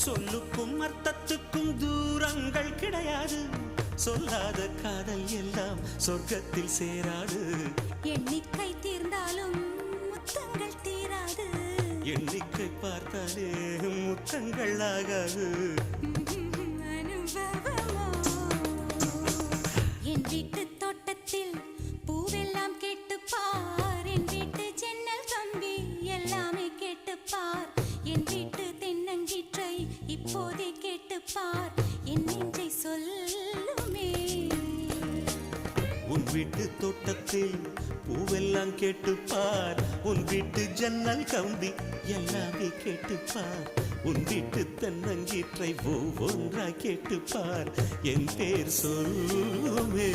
சொல்லுக்கும் அர்த்தத்துக்கும் தூரங்கள் கிடையாது. சொல்லாத காதல் எல்லாம் சொர்க்கத்தில் சேராது. எண்ணிக்கை தீர்ந்தாலும் முத்தங்கள் தீராது. எண்ணிக்கை பார்த்தாலே முத்தங்கள் ஆகாது. என் வீட்டு தோட்டத்தில் பூவெல்லாம் கேட்டுப்பார். என் வீட்டு ஜன்னல் கம்பி எல்லாமே கேட்டுப்பார். என் வீட்டு தென்னங்கீற்றை இப்போதே கேட்டுப்பார். என் நெஞ்சை சொல்லுமே. உன் வீட்டு தோட்டத்தில் பூவெல்லாம் கேட்டுப்பார். உன் வீட்டு ஜன்னல் கம்பி எல்லாமே கேட்டுப்பார். உன் வீட்டு தென்னங்கீற்றை ஒவ்வொன்றா கேட்டுப்பார். என் பேர் சொல்லுமே.